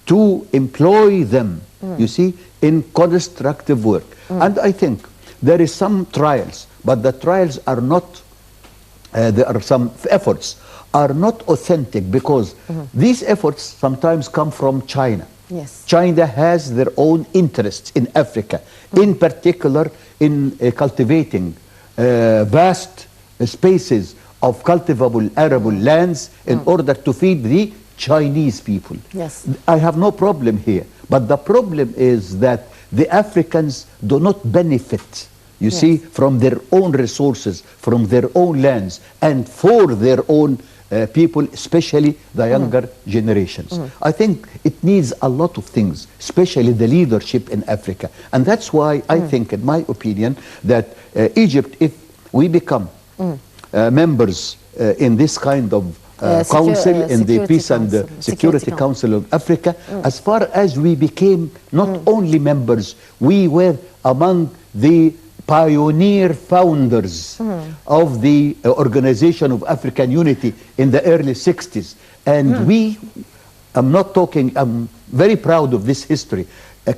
to employ them, you see, in constructive work. And I think there is some trials, but the trials are not, there are some efforts are not authentic, because these efforts sometimes come from China. Yes. China has their own interests in Africa, in particular in cultivating vast spaces of cultivable arable lands in order to feed the Chinese people. Yes. I have no problem here, but the problem is that the Africans do not benefit, you see, from their own resources, from their own lands, and for their own people, especially the younger generations. I think it needs a lot of things, especially the leadership in Africa. And that's why I think, in my opinion, that Egypt, if we become members in this kind of council, in the Peace and Security Council of Africa, as far as we became not only members, we were among the pioneer founders of the Organization of African Unity in the early 60s. And I'm not talking, I'm very proud of this history.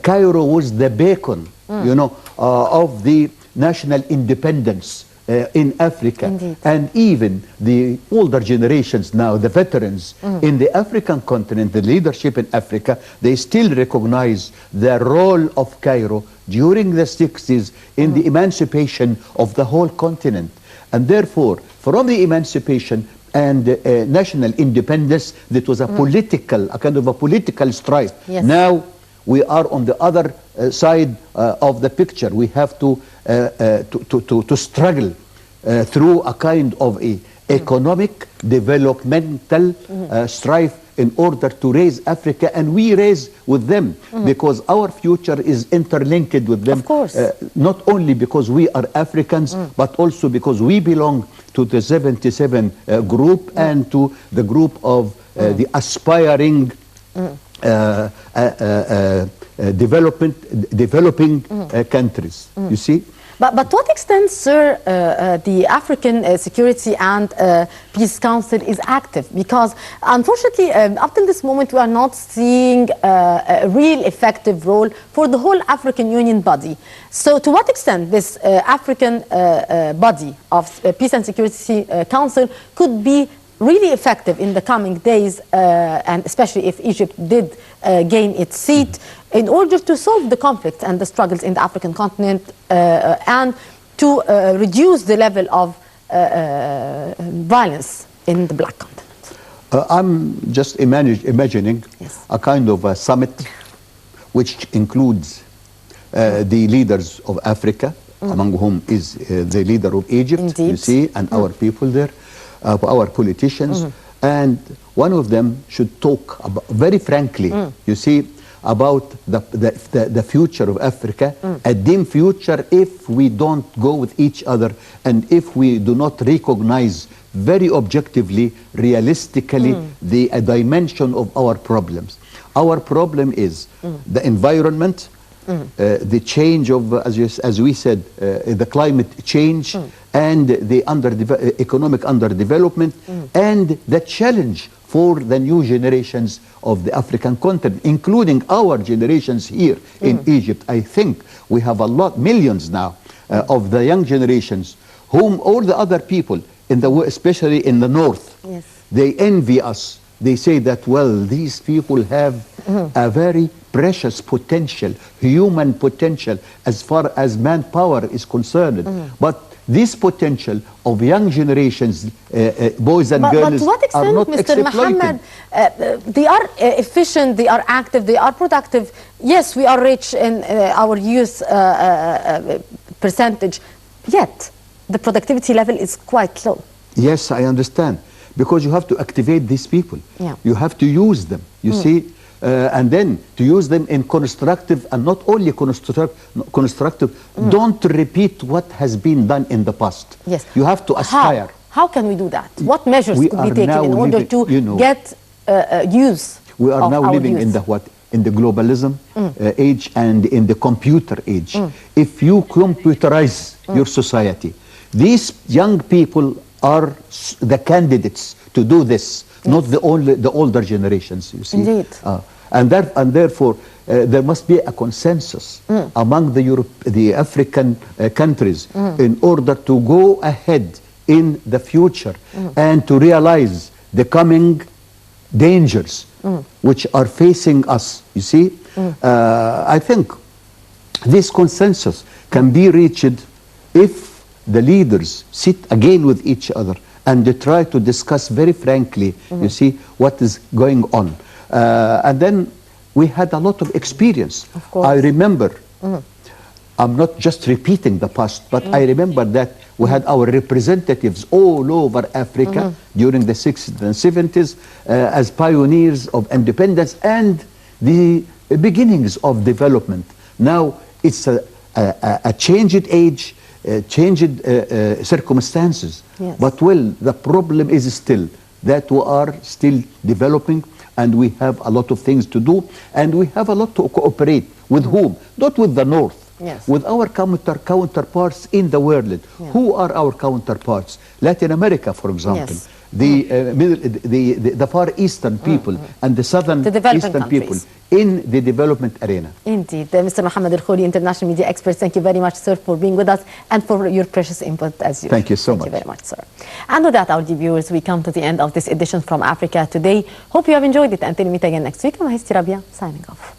Cairo was the beacon, you know, of the national independence in Africa. Indeed. And even the older generations now, the veterans in the African continent, the leadership in Africa, they still recognize the role of Cairo during the 60s in the emancipation of the whole continent. And therefore, from the emancipation and national independence, that was a political, a kind of a political strife. Yes. Now we are on the other side of the picture. We have to struggle through a kind of a economic, developmental strife in order to raise Africa, and we raise with them because our future is interlinked with them. Of course. Not only because we are Africans, but also because we belong to the 77 group and to the group of the aspiring developing countries. You see? But to what extent, sir, the African Security and Peace Council is active? Because unfortunately, up till this moment, we are not seeing a real effective role for the whole African Union body. So to what extent this African body of Peace and Security Council could be really effective in the coming days, and especially if Egypt did gain its seat, in order to solve the conflicts and the struggles in the African continent and to reduce the level of violence in the Black Continent? I'm just imagining a kind of a summit which includes the leaders of Africa, among whom is the leader of Egypt, Indeed. you see, and our people there, our politicians, and one of them should talk about, very frankly, you see, about the future of Africa, a dim future if we don't go with each other and if we do not recognize very objectively, realistically, the dimension of our problems. Our problem is the environment, the change of, as we said, the climate change, and the economic underdevelopment, and the challenge for the new generations of the African continent, including our generations here in Egypt. I think we have a lot, millions now, of the young generations, whom all the other people, especially in the north, they envy us. They say that, well, these people have a very precious potential, human potential, as far as manpower is concerned. But this potential of young generations, boys and girls, but to what extent, are not Mr. exploited. Mohamed, they are efficient, they are active, they are productive. Yes, we are rich in our youth percentage, yet the productivity level is quite low. Yes, I understand. Because you have to activate these people. Yeah. You have to use them, you see, and then to use them in constructive, and not only constructive, don't repeat what has been done in the past. Yes. You have to aspire. How can we do that? What measures We could be are taken now in order living, to you know, get use We are of now our living youth? in the what? In the globalism age and in the computer age. If you computerize your society, these young people are the candidates to do this, not the older generations, you see. Indeed. And therefore, there must be a consensus among the African countries in order to go ahead in the future and to realize the coming dangers which are facing us. You see, I think this consensus can be reached if the leaders sit again with each other and they try to discuss very frankly, you see, what is going on. And then we had a lot of experience. Of course. I remember, I'm not just repeating the past, but I remember that we had our representatives all over Africa during the 60s and 70s as pioneers of independence and the beginnings of development. Now it's a changed age, changed circumstances. Yes. But well, the problem is still that we are still developing and we have a lot of things to do and we have a lot to cooperate with whom? Not with the North. Yes. With our counterparts in the world. Yeah. Who are our counterparts? Latin America, for example. Yes. The Far Eastern people and the Southern Eastern people in the development arena. Indeed. Mr. Mohamed Elkhouly, international media expert, thank you very much, sir, for being with us and for your precious input as usual. Thank you so much. Thank you very much, sir. And with that, our dear viewers, we come to the end of this edition from Africa Today. Hope you have enjoyed it. Until we meet again next week, I'm Rabia, signing off.